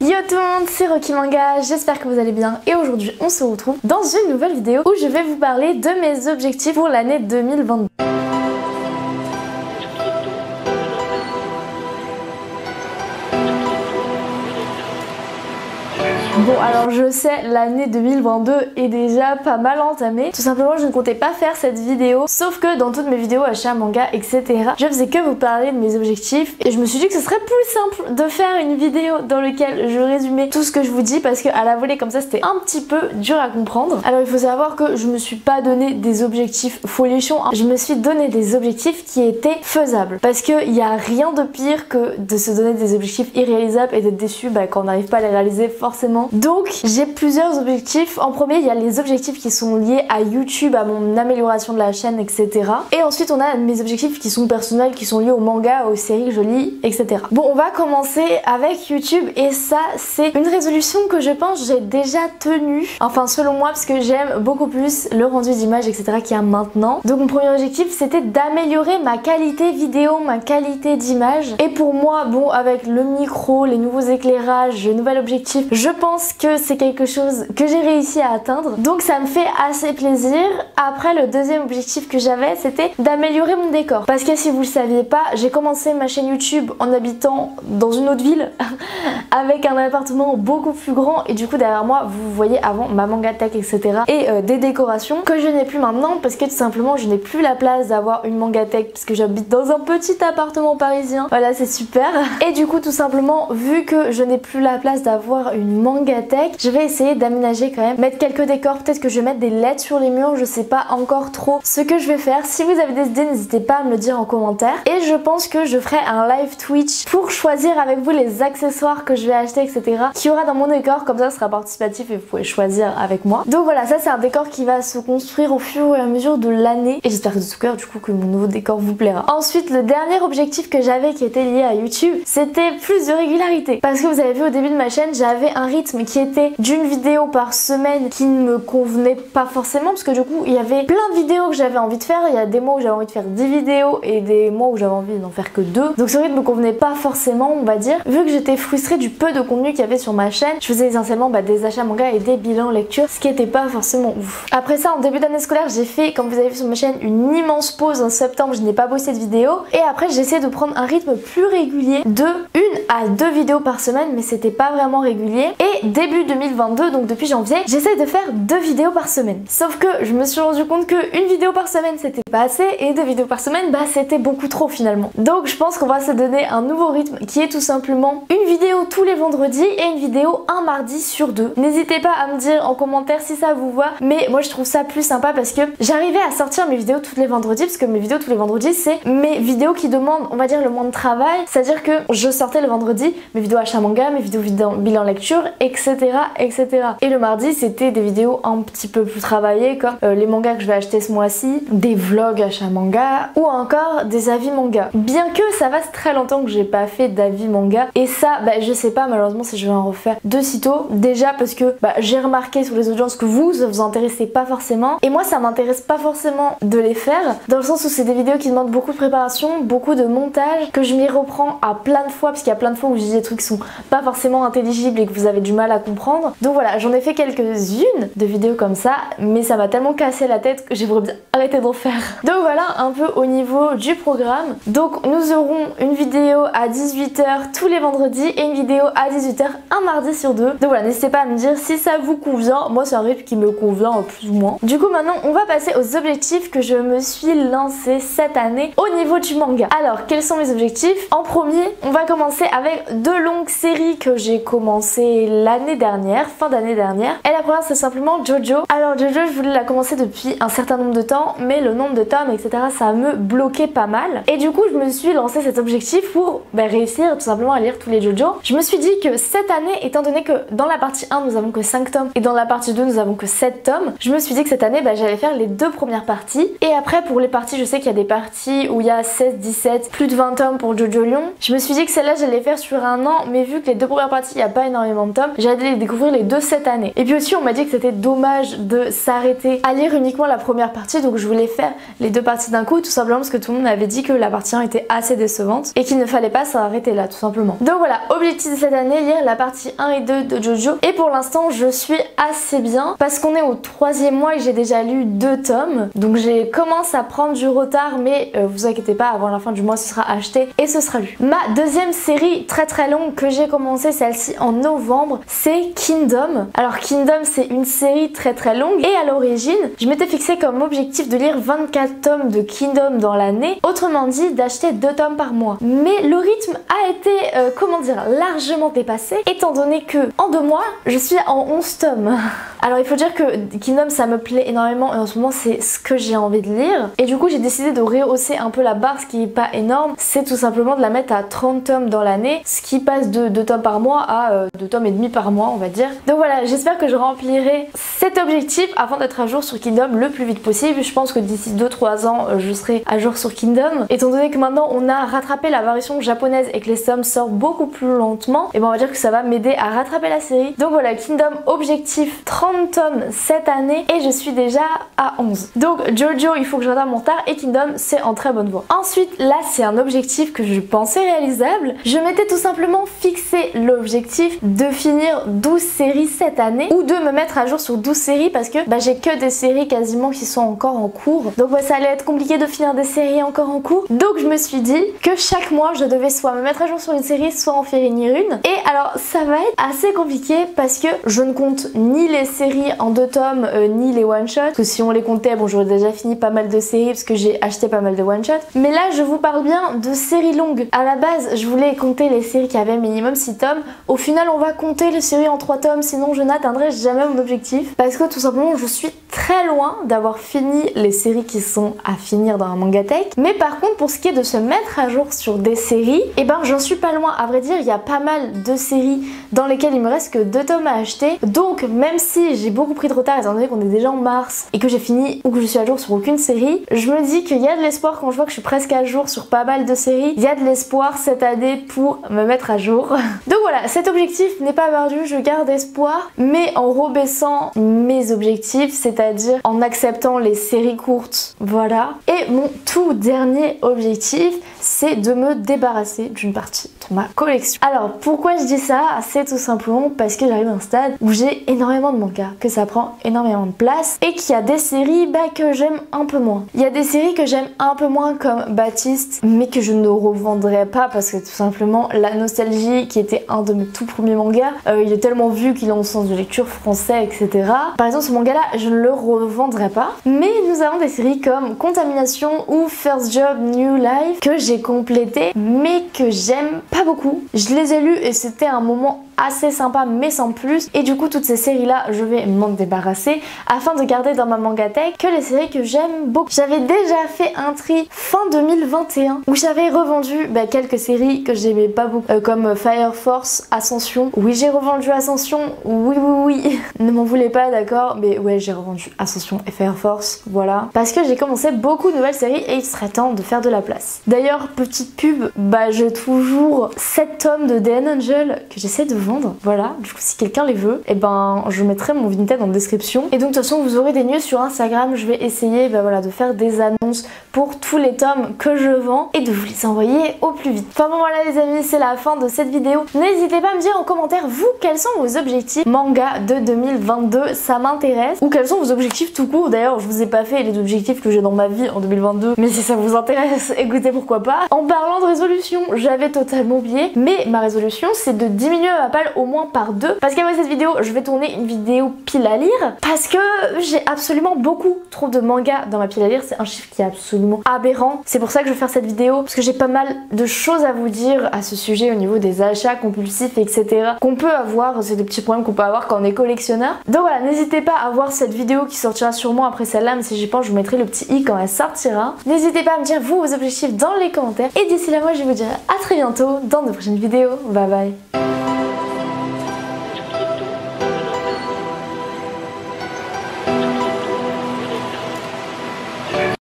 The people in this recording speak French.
Yo tout le monde, c'est Rocky Manga, j'espère que vous allez bien et aujourd'hui on se retrouve dans une nouvelle vidéo où je vais vous parler de mes objectifs pour l'année 2022. Bon alors je sais, l'année 2022 est déjà pas mal entamée. Tout simplement je ne comptais pas faire cette vidéo, sauf que dans toutes mes vidéos achat manga etc, je faisais que vous parler de mes objectifs et je me suis dit que ce serait plus simple de faire une vidéo dans laquelle je résumais tout ce que je vous dis, parce que à la volée comme ça c'était un petit peu dur à comprendre. Alors il faut savoir que je me suis pas donné des objectifs folichons, hein. Je me suis donné des objectifs qui étaient faisables, parce qu'il n'y a rien de pire que de se donner des objectifs irréalisables et d'être déçu quand on n'arrive pas à les réaliser forcément. Donc j'ai plusieurs objectifs. En premier il y a les objectifs qui sont liés à YouTube, à mon amélioration de la chaîne etc. Et ensuite on a mes objectifs qui sont personnels, qui sont liés au manga, aux séries que je lis etc. Bon on va commencer avec YouTube et ça c'est une résolution que je pense j'ai déjà tenue. Enfin selon moi, parce que j'aime beaucoup plus le rendu d'image etc qu'il y a maintenant. Donc mon premier objectif c'était d'améliorer ma qualité vidéo, ma qualité d'image. Et pour moi bon avec le micro, les nouveaux éclairages, le nouvel objectif, je pense que c'est quelque chose que j'ai réussi à atteindre, donc ça me fait assez plaisir. Après le deuxième objectif que j'avais c'était d'améliorer mon décor, parce que si vous le saviez pas, j'ai commencé ma chaîne YouTube en habitant dans une autre ville avec un appartement beaucoup plus grand et du coup derrière moi vous voyez avant ma mangatech etc et des décorations que je n'ai plus maintenant, parce que tout simplement je n'ai plus la place d'avoir une mangatech parce que j'habite dans un petit appartement parisien. Voilà, c'est super. Et du coup tout simplement vu que je n'ai plus la place d'avoir une mangatech, je vais essayer d'aménager quand même, mettre quelques décors, peut-être que je vais mettre des LED sur les murs, je sais pas encore trop ce que je vais faire. Si vous avez des idées n'hésitez pas à me le dire en commentaire, et je pense que je ferai un live Twitch pour choisir avec vous les accessoires que je vais acheter etc qui aura dans mon décor, comme ça ce sera participatif et vous pouvez choisir avec moi. Donc voilà, ça c'est un décor qui va se construire au fur et à mesure de l'année et j'espère de tout cœur du coup que mon nouveau décor vous plaira. Ensuite le dernier objectif que j'avais qui était lié à YouTube, c'était plus de régularité, parce que vous avez vu au début de ma chaîne j'avais un rythme qui était d'une vidéo par semaine qui ne me convenait pas forcément, parce que du coup il y avait plein de vidéos que j'avais envie de faire. Il y a des mois où j'avais envie de faire 10 vidéos et des mois où j'avais envie d'en faire que 2, donc ce rythme me convenait pas forcément on va dire. Vu que j'étais frustrée du peu de contenu qu'il y avait sur ma chaîne, je faisais essentiellement des achats manga et des bilans lecture, ce qui était pas forcément ouf. Après ça en début d'année scolaire j'ai fait, comme vous avez vu sur ma chaîne, une immense pause en septembre, je n'ai pas bossé de vidéo et après j'ai essayé de prendre un rythme plus régulier de 1 à 2 vidéos par semaine, mais c'était pas vraiment régulier. Et début 2022, donc depuis janvier, j'essaie de faire 2 vidéos par semaine. Sauf que je me suis rendu compte que une vidéo par semaine c'était pas assez et 2 vidéos par semaine c'était beaucoup trop finalement. Donc je pense qu'on va se donner un nouveau rythme qui est tout simplement une vidéo tous les vendredis et une vidéo un mardi sur 2. N'hésitez pas à me dire en commentaire si ça vous va, mais moi je trouve ça plus sympa parce que j'arrivais à sortir mes vidéos tous les vendredis, parce que mes vidéos tous les vendredis c'est mes vidéos qui demandent on va dire le moins de travail, c'est à dire que je sortais le vendredi mes vidéos achat manga, mes vidéos bilan lecture etc etc. Et le mardi c'était des vidéos un petit peu plus travaillées comme les mangas que je vais acheter ce mois-ci, des vlogs achat manga ou encore des avis manga. Bien que ça fasse très longtemps que j'ai pas fait d'avis manga et ça je sais pas malheureusement si je vais en refaire de sitôt, déjà parce que j'ai remarqué sur les audiences que ça vous intéressez pas forcément et moi ça m'intéresse pas forcément de les faire, dans le sens où c'est des vidéos qui demandent beaucoup de préparation, beaucoup de montage, que je m'y reprends à plein de fois parce qu'il y a plein de fois où je dis des trucs qui sont pas forcément intelligibles et que vous avez du mal à comprendre. Donc voilà, j'en ai fait quelques-unes de vidéos comme ça, mais ça m'a tellement cassé la tête que j'aimerais bien arrêter d'en faire. Donc voilà un peu au niveau du programme. Donc nous aurons une vidéo à 18 h tous les vendredis et une vidéo à 18 h un mardi sur 2. Donc voilà, n'hésitez pas à me dire si ça vous convient. Moi c'est un rythme qui me convient plus ou moins. Du coup maintenant on va passer aux objectifs que je me suis lancé cette année au niveau du manga. Alors quels sont mes objectifs? En premier on va commencer avec 2 longues séries que j'ai commencé l'année dernière, fin d'année dernière. Et la première c'est simplement JoJo. Alors JoJo je voulais la commencer depuis un certain nombre de temps, mais le nombre de tomes etc ça me bloquait pas mal. Et du coup je me suis lancé cet objectif pour réussir tout simplement à lire tous les JoJo. Je me suis dit que cette année, étant donné que dans la partie 1 nous avons que 5 tomes et dans la partie 2 nous avons que 7 tomes, je me suis dit que cette année j'allais faire les 2 premières parties. Et après pour les parties, je sais qu'il y a des parties où il y a 16, 17, plus de 20 tomes pour JoJo Lion. Je me suis dit que celle-là j'allais faire sur un an, mais vu que les 2 premières parties il n'y a pas énormément de tomes, j'allais découvrir les deux cette année. Et puis aussi on m'a dit que c'était dommage de s'arrêter à lire uniquement la première partie, donc je voulais faire les deux parties d'un coup, tout simplement parce que tout le monde avait dit que la partie 1 était assez décevante et qu'il ne fallait pas s'arrêter là, tout simplement. Donc voilà, objectif de cette année, lire la partie 1 et 2 de JoJo. Et pour l'instant je suis assez bien parce qu'on est au 3e mois et j'ai déjà lu 2 tomes, donc j'ai commencé à prendre du retard, mais vous inquiétez pas, avant la fin du mois ce sera acheté et ce sera lu. Ma deuxième série très longue que j'ai commencé, celle-ci en novembre, c'est Kingdom. Alors Kingdom c'est une série très longue et à l'origine je m'étais fixé comme objectif de lire 24 tomes de Kingdom dans l'année, autrement dit d'acheter 2 tomes par mois. Mais le rythme a été comment dire, largement dépassé étant donné que en 2 mois je suis en 11 tomes. Alors il faut dire que Kingdom ça me plaît énormément et en ce moment c'est ce que j'ai envie de lire, et du coup j'ai décidé de rehausser un peu la barre, ce qui est pas énorme, c'est tout simplement de la mettre à 30 tomes dans l'année, ce qui passe de 2 tomes par mois à 2 tomes et demi par mois on va dire. Donc voilà, j'espère que je remplirai cet objectif afin d'être à jour sur Kingdom le plus vite possible. Je pense que d'ici 2-3 ans je serai à jour sur Kingdom, étant donné que maintenant on a rattrapé la version japonaise et que les tomes sortent beaucoup plus lentement, et ben on va dire que ça va m'aider à rattraper la série. Donc voilà, Kingdom objectif 30 tomes cette année et je suis déjà à 11. Donc JoJo il faut que je rattrape mon retard et Kingdom c'est en très bonne voie. Ensuite là c'est un objectif que je pensais réalisable. Je m'étais tout simplement fixé l'objectif de finir 12 séries cette année ou de me mettre à jour sur 12 séries parce que j'ai que des séries quasiment qui sont encore en cours. Donc ça allait être compliqué de finir des séries encore en cours. Donc je me suis dit que chaque mois je devais soit me mettre à jour sur une série, soit en finir une. Et alors ça va être assez compliqué parce que je ne compte ni les séries en 2 tomes ni les one shots, parce que si on les comptait, bon j'aurais déjà fini pas mal de séries parce que j'ai acheté pas mal de one shots. Mais là je vous parle bien de séries longues. À la base je voulais compter les séries qui avaient minimum 6 tomes. Au final on va compter les séries en 3 tomes, sinon je n'atteindrai jamais mon objectif parce que tout simplement je suis très loin d'avoir fini les séries qui sont à finir dans un Mangatech. Mais par contre pour ce qui est de se mettre à jour sur des séries, et ben j'en suis pas loin. À vrai dire il y a pas mal de séries dans lesquelles il me reste que 2 tomes à acheter. Donc même si j'ai beaucoup pris de retard étant donné qu'on est déjà en mars et que j'ai fini ou que je suis à jour sur aucune série, je me dis qu'il y a de l'espoir quand je vois que je suis presque à jour sur pas mal de séries. Il y a de l'espoir cette année pour me mettre à jour. Donc voilà, cet objectif n'est pas perdu, je garde espoir, mais en rebaissant mes objectifs, c'est-à-dire en acceptant les séries courtes. Voilà. Et mon tout dernier objectif, c'est de me débarrasser d'une partie de ma collection. Alors pourquoi je dis ça? C'est tout simplement parce que j'arrive à un stade où j'ai énormément de mangas, que ça prend énormément de place et qu'il y a des séries que j'aime un peu moins. Il y a des séries que j'aime un peu moins comme Baptiste, mais que je ne revendrai pas parce que tout simplement la nostalgie, qui était un de mes tout premiers mangas, il est tellement vu qu'il est en sens de lecture français, etc. Par exemple ce manga là je ne le revendrai pas. Mais nous avons des séries comme Contamination ou First Job New Life que j'ai complété mais que j'aime pas beaucoup. Je les ai lus et c'était un moment assez sympa mais sans plus, et du coup toutes ces séries là je vais m'en débarrasser afin de garder dans ma Mangatech que les séries que j'aime beaucoup. J'avais déjà fait un tri fin 2021 où j'avais revendu quelques séries que j'aimais pas beaucoup comme Fire Force, Ascension. Oui j'ai revendu Ascension, oui ne m'en voulez pas, d'accord, mais ouais j'ai revendu Ascension et Fire Force, voilà, parce que j'ai commencé beaucoup de nouvelles séries et il serait temps de faire de la place. D'ailleurs petite pub, j'ai toujours 7 tomes de DN Angel que j'essaie de vendre, voilà, du coup si quelqu'un les veut, et je mettrai mon Vinted en description. Et donc de toute façon vous aurez des news sur Instagram, je vais essayer de faire des annonces pour tous les tomes que je vends et de vous les envoyer au plus vite. Enfin bon voilà les amis, c'est la fin de cette vidéo. N'hésitez pas à me dire en commentaire vous quels sont vos objectifs manga de 2022, ça m'intéresse, ou quels sont vos objectifs tout court. D'ailleurs je vous ai pas fait les objectifs que j'ai dans ma vie en 2022, mais si ça vous intéresse, écoutez pourquoi pas. En parlant de résolution, j'avais totalement oublié, mais ma résolution c'est de diminuer ma pile au moins par 2 parce qu'après cette vidéo je vais tourner une vidéo pile à lire parce que j'ai absolument beaucoup trop de mangas dans ma pile à lire. C'est un chiffre qui est absolument aberrant. C'est pour ça que je vais faire cette vidéo, parce que j'ai pas mal de choses à vous dire à ce sujet au niveau des achats compulsifs, etc. qu'on peut avoir. C'est des petits problèmes qu'on peut avoir quand on est collectionneur. Donc voilà, n'hésitez pas à voir cette vidéo qui sortira sûrement après celle-là, mais si j'y pense je vous mettrai le petit i quand elle sortira. N'hésitez pas à me dire vous vos objectifs dans les commentaires, et d'ici là moi je vous dirai à très bientôt dans de prochaines vidéos. Bye bye.